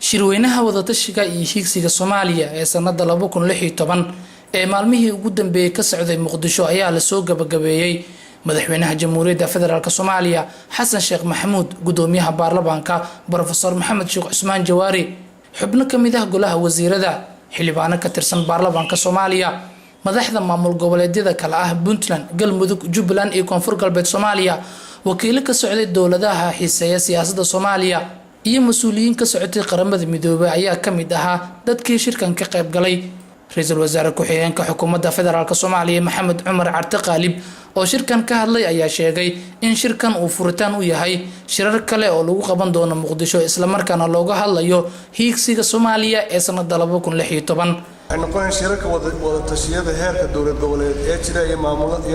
shirweynaha wadatashiga iyo higsiga Soomaaliya ee sanada 2016 ee maalmihii ugu dambeeyay ka socday Muqdisho ayaa la soo gabagabeeyay madaxweynaha Jamhuuriyadda Federaalka Soomaaliya Xasan Sheekh Maxamuud, gudoomiyaha baarlamaanka Professor Maxamed Sheekh Cusmaan Jawaari, xubno kamid ah golaha wasiirada, xildhibaano ka tirsan baarlamaanka Soomaaliya, madaxda maamul goboleedyada kala ah Puntland, Galmudug, Jubbaland iyo Koonfur Galbeed Soomaaliya, wakiilo ka socday dowladaha xiiseeya siyaasadda Soomaaliya iyo mas'uuliyiin ka socotay qaramada midoobay ayaa kamid ahaa dadkii shirkan ka qayb galay. Ra'iisul Wasaare ku-xigeenka xukuumadda Federaalka Soomaaliya Maxamed Cumar Carte Qaalib oo shirkan ka hadlay ayaa sheegay in shirkan uu furitaan u yahay shirar kale oo lagu qaban doono Muqdisho isla markaana looga hadlayo higsiga Soomaaliya ee sanada 2016. noqon shirarka wadatashyada heerka dowlad goboleed ee jira iyo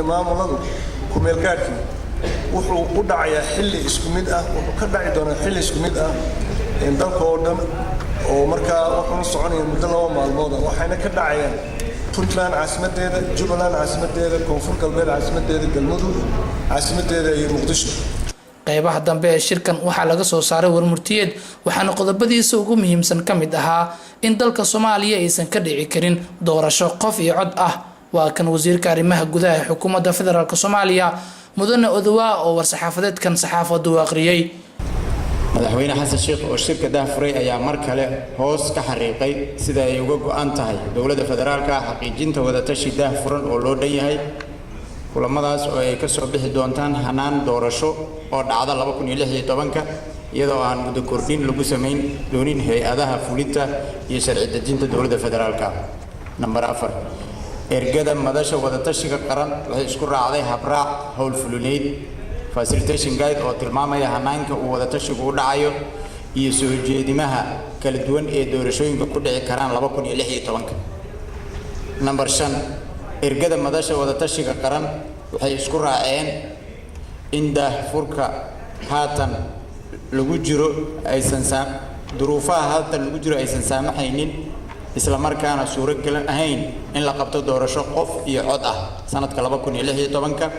maamuladu ku meel gaarkii wuxuu u dhacayaa xilli isku mid ah, wuxuu ka dhaci doonaa xilli isku mid ah in dalka oo dhan oo markaa wuxuu soconaya muddo 2 maalmood waxayna ka dhacayaan Puntland caasimadeeda, Jubbaland caasimadeeda, Koonfur Galbeed caasimadeeda, Galmudug caasimadeeda iyo Muqdisho. qaybaha dambe ee shirkan waxaa laga soo saaray warmurtiyeed waxaana qodobadiisa ugu muhiimsan kamid ahaa in dalka Soomaaliya aysan ka dhici karin doorasho qof iyo cod ah. waa kan wasiirka arrimaha gudaha ee xukuumadda Federaalka Soomaaliya mudane Odawa oo war-saxaafadeedkan saxaafaddu aqriyay. madaxweyne xasan sheekh oo shirka daahfuray ayaa mar kale hoos ka xariiqay sida ay uga go'an tahay dowladda federaalka xaqiijinta wadatashi daahfuran oo loo dhan yahay kulamadaas oo ay ka soo bixi doontaan hanaan doorasho oo dhacda 2016 iyadoo aan muddo kordhin lagu sameyn doonin hay'adaha fulinta iyo sharci dejinta dowladda federaalka. Number 4 ergada madasha wadatashiga qaran waxay isku raacday habraac howl fulineed facilitation guide oo tilmaamaya hanaanka uu wadatashigu u dhacayo iyo soo jeedimaha kala duwan ee doorashooyinka ku dhici karaan 2016. Number 5 ergada madasha wadatashiga qaran waxay isku raaceen in daahfurka haatan lagu jiro aysan saamaxaynin isla markaana suuragal ahayn in la qabto doorasho qof iyo cod ah sanadka 2016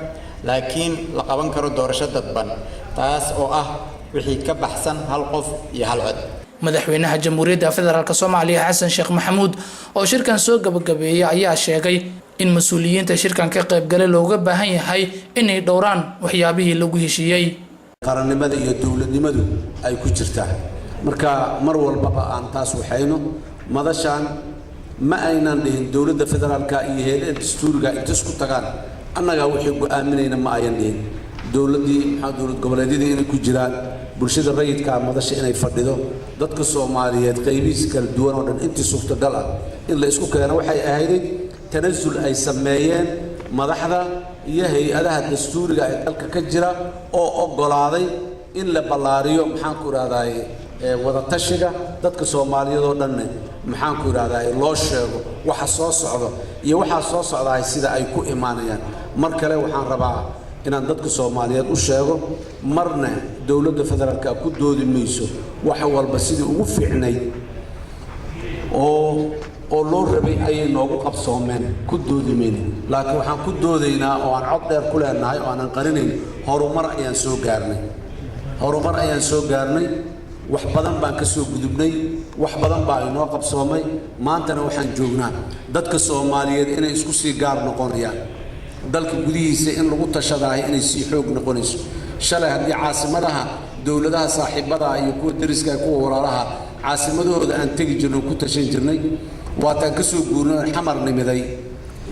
laakiin la qaban karo doorasho dadban taas oo ah wixii ka baxsan hal qof iyo hal cod. madaxweynaha Jamhuuriyadda Federaalka Soomaaliya Xasan Sheekh Maxamuud oo shirkan soo gabagabeeyay ayaa sheegay in mas'uuliyiinta shirkan ka qayb galay looga baahan yahay inay dhowraan waxyaabihii lagu heshiiyay. qarannimada iyo dawladnimadu ay ku jirtaa marka mar walba aan taas waxayno madashan ma aynan dhihin dowladda federaalka iyo hay'adaha dastuuriga inta isku tagaan annaga wixii go'aaminayna ma ayan dhihin dowlad goboleedyada inay ku jiraan bulshada rayidka madasha inay fadhido dadka Soomaaliyeed qaybihiisa kala duwan oo dhan intii suurtagal ah in la isku keeno waxay ahayd tanazul ay sameeyeen madaxda iyo hay'adaha dastuuriga ee dalka ka jira oo ogolaaday in la ballaariyo ku raadaay wadatashiga dadka Soomaaliyeed oo dhan ku raadaay loo sheego waxa soo socdo iyo waxa soo socdaa sida ay ku imaanayaan. mar kale waxaan rabaa inaan dadka Soomaaliyeed u sheego marna dowladda federaalka ku doodi mayso wax walba sidii ugu fiicnay oo loo rabay ay noogu qabsoomeen ku doodimayna laakiin waxaan ku doodaynaa oo aan cod dheer ku leenahay oo aan qarinayn horumar ayaan soo gaarnay wax badan baan ka soo gudubnay wax badan baa inoo qabsoomay maantana waxaan joognaa dadka Soomaaliyeed inay isku sii gaar noqonayaan dalka gudihiisa in lagu tashadaay inay sii xoog noqonayso. shalay haddii caasimadaha dowladaha saaxiibada iyo kuwa dariska kuwa walaalaha caasimadooda aan tagi jirnay ku tashan jirnay waataan ka soo guurnay xamar nimiday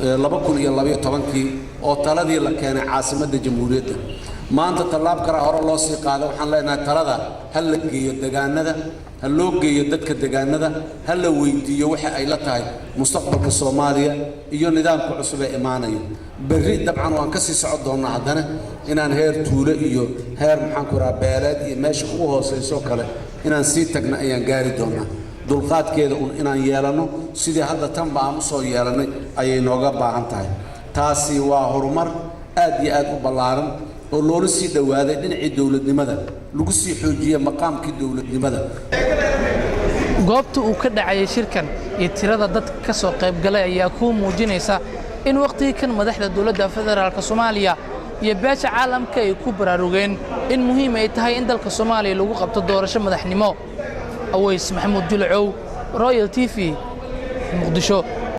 2012 oo taladii la keenay caasimadda jamhuuriyadda. maanta talaab kale hore loo sii qaado waxaan leenahay talada hal la geeyo deegaanada hal loo geeyo dadka deegaanada hal la weydiiyo waxa ay la tahay mustaqbalka Soomaaliya iyo nidaamka cusub ee imaanaya. berri dabcan waan ka sii socon doonaa haddana inaan heer tuulo iyo heer beeleed iyo meesha ugu hooseyso kale inaan sii tagna ayaan gaari doonaa. dulqaadkeeda inaan yeelano sidii hadda tan baan u soo yeelanay ayay nooga baahan tahay. taasi waa horumar aad iyo aad u ballaaran oo loola sii dhawaaday dhinacii dawladnimada lagu sii xoojiyay maqaamkii dawladnimada. goobta uu ka dhacay shirkan iyo tirada dadka ka soo qayb galay ayaa ku muujinaysa in waqtiga kan madaxda dowladda federaalka Soomaaliya iyo beesha caalamka ay ku baraarugeen in muhiim ay tahay in dalka Soomaaliya lagu qabto doorasho madaxnimo. aways maxamuud jilcow royal tv muqdisho